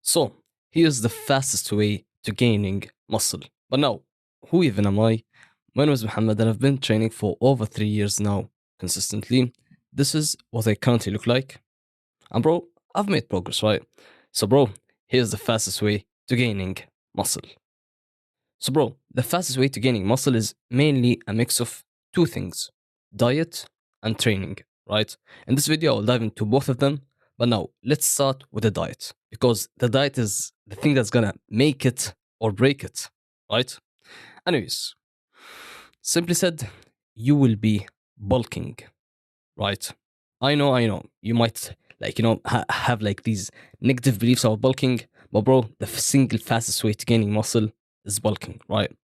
So, here's the fastest way to gaining muscle. But now, who even am I? My name is Muhammad and I've been training for over 3 years now, consistently. This is what I currently look like. And bro, I've made progress, right? So, bro, here's the fastest way to gaining muscle. So, bro, the fastest way to gaining muscle is mainly a mix of two things: diet and training, right? In this video, I'll dive into both of them. But now, let's start with the diet because the diet is the thing that's gonna make it or break it, right? Anyways, simply said, you will be bulking, right? I know. You might have like these negative beliefs about bulking, but bro, the single fastest way to gaining muscle is bulking, right?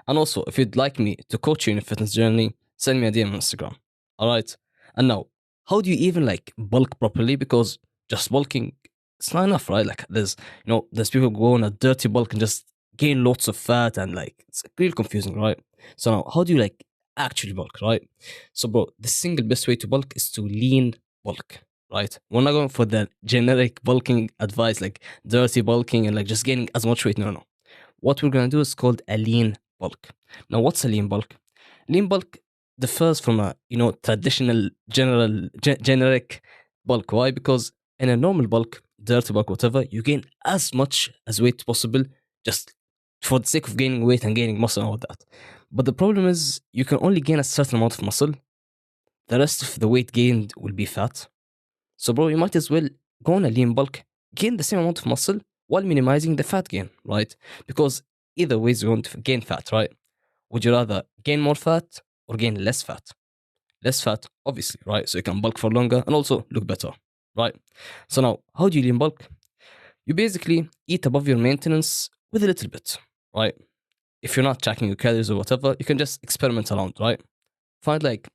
And also, if you'd like me to coach you in a fitness journey, send me a DM on Instagram. All right. And now, how do you even like bulk properly? Because just bulking, it's not enough, right? Like there's people who go on a dirty bulk and just gain lots of fat and like it's really confusing, right? So now, how do you like actually bulk, right? So, bro, the single best way to bulk is to lean bulk, right? We're not going for the generic bulking advice, like dirty bulking and like just gaining as much weight. No. What we're gonna do is called a lean bulk. Now, what's a lean bulk? Lean bulk differs from a traditional generic bulk. Why? Because in a normal bulk, dirty bulk, whatever, you gain as much as weight possible just for the sake of gaining weight and gaining muscle and all that. But the problem is you can only gain a certain amount of muscle. The rest of the weight gained will be fat. So, bro, you might as well go on a lean bulk, gain the same amount of muscle while minimizing the fat gain, right? Because either way is going to gain fat, right? Would you rather gain more fat or gain less fat? Less fat, obviously, right? So you can bulk for longer and also look better, right? So now, how do you lean bulk? You basically eat above your maintenance with a little bit, right? If you're not tracking your calories or whatever, you can just experiment around, right? Find like,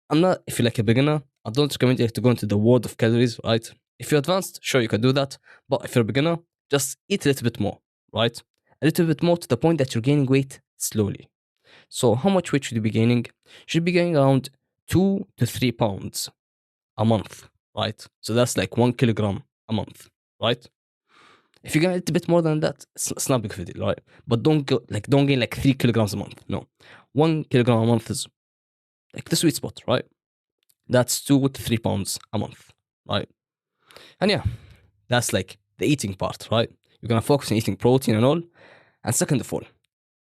I'm not, if you're like a beginner, I don't recommend you to go into the world of calories, right? If you're advanced, sure, you can do that. But if you're a beginner, just eat a little bit more, right? A little bit more to the point that you're gaining weight slowly. So, how much weight should you be gaining? You should be gaining around 2 to 3 pounds a month, right? So, that's like 1 kilogram a month, right? If you gain a little bit more than that, it's not big of a deal, right? But don't gain like 3 kilograms a month. No, 1 kilogram a month is like the sweet spot, right? That's 2 to 3 pounds a month, right? And yeah, that's like the eating part, right? You're gonna focus on eating protein and all. And second of all,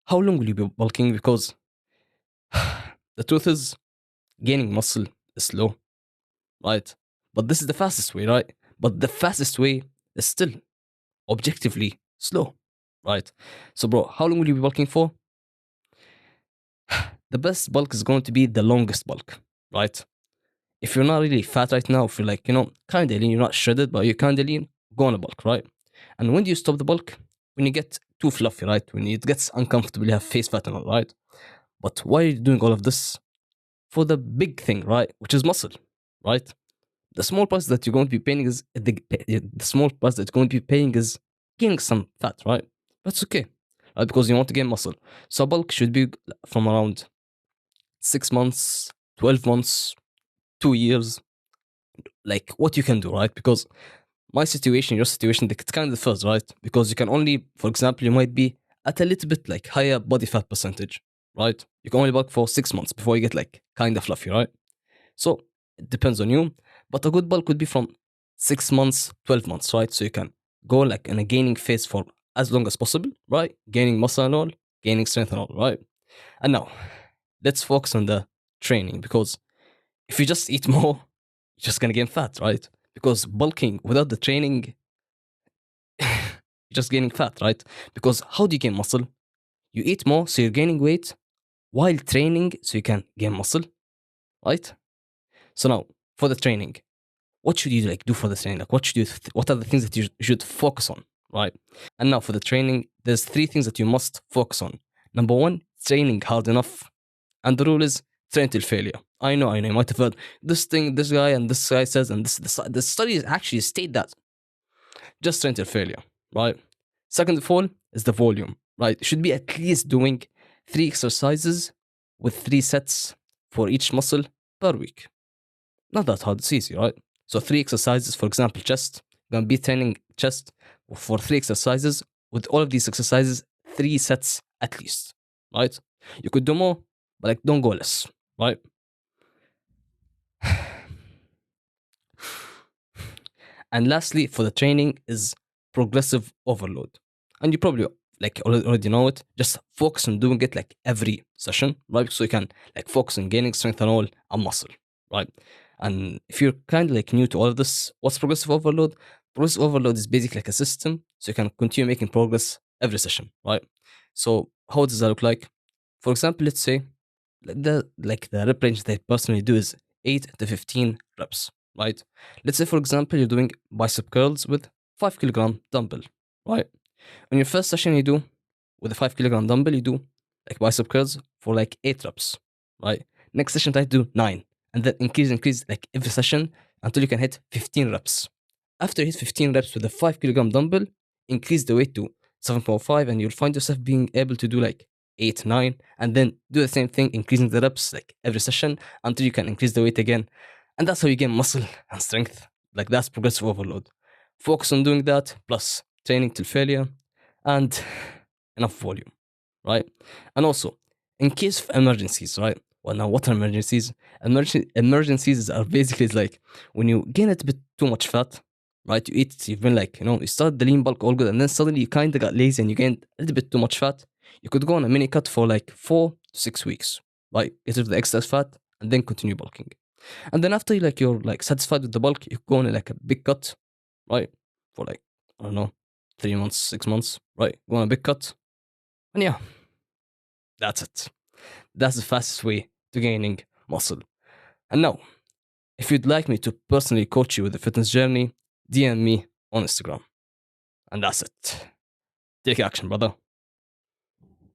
how long will you be bulking? Because the truth is, gaining muscle is slow, right? But this is the fastest way, right? But the fastest way is still objectively slow, right? So, bro, how long will you be bulking for? The best bulk is going to be the longest bulk, right? If you're not really fat right now, if you're like, kind of lean, you're not shredded, but you're kind of lean, go on a bulk, right? And when do you stop the bulk? When you get too fluffy, right? When it gets uncomfortable, you have face fat and all, right? But why are you doing all of this? For the big thing, right? Which is muscle, right? The small price that you're going to be paying is the small price that you're going to be paying is gaining some fat, right? That's okay, right? Because you want to gain muscle. So bulk should be from around 6 months, 12 months, 2 years, like what you can do, right? Because my situation, your situation, it's kind of differs, right? Because you can only, for example, you might be at a little bit like higher body fat percentage, right? You can only bulk for 6 months before you get like kind of fluffy, right? So it depends on you. But a good bulk would be from 6 months, 12 months, right? So you can go like in a gaining phase for as long as possible, right? Gaining muscle and all, gaining strength and all, right? And now let's focus on the training because if you just eat more, you're just gonna gain fat, right? Because bulking without the training, you're just gaining fat, right? Because how do you gain muscle? You eat more, so you're gaining weight while training, so you can gain muscle, right? So now for the training, what should you like do for the training? Like what are the things that you should focus on, right? And now for the training, there's 3 things that you must focus on. Number 1, training hard enough. And the rule is train till failure. I know, you might have heard this thing, this guy and this guy says, and the studies actually state that. Just train till failure, right? Second of all is the volume, right? You should be at least doing 3 exercises with 3 sets for each muscle per week. Not that hard, it's easy, right? So 3 exercises, for example, chest, you're gonna be training chest for 3 exercises. With all of these exercises, 3 sets at least, right? You could do more, but like don't go less, right? And lastly, for the training is progressive overload. And you probably like already know it. Just focus on doing it like every session, right? So you can like focus on gaining strength and all and muscle, right? And if you're kind of like new to all of this, what's progressive overload? Progressive overload is basically like a system, so you can continue making progress every session, right? So how does that look like? For example, let's say the rep range that I personally do is 8 to 15 reps, right? Let's say for example you're doing bicep curls with 5 kilogram dumbbell, right? On your first session you do with a 5 kilogram dumbbell, you do like bicep curls for like 8 reps, right? Next session try to do 9, and then increase like every session until you can hit 15 reps. After you hit 15 reps with a 5 kilogram dumbbell, increase the weight to 7.5, and you'll find yourself being able to do like 8, 9, and then do the same thing, increasing the reps like every session until you can increase the weight again. And that's how you gain muscle and strength. Like that's progressive overload. Focus on doing that, plus training till failure, and enough volume, right? And also, in case of emergencies, right? Well, now what are emergencies? Emergencies are basically like when you gain a bit too much fat, right? You've been like, you start the lean bulk all good, and then suddenly you kind of got lazy and you gained a little bit too much fat. You could go on a mini cut for like 4 to 6 weeks, right? Get rid of the excess fat and then continue bulking. And then after you're like satisfied with the bulk, you go on like a big cut, right? For like, I don't know, 3 months, 6 months, right? Go on a big cut. And yeah, that's it. That's the fastest way to gaining muscle. And now, if you'd like me to personally coach you with the fitness journey, DM me on Instagram. And that's it. Take action, brother.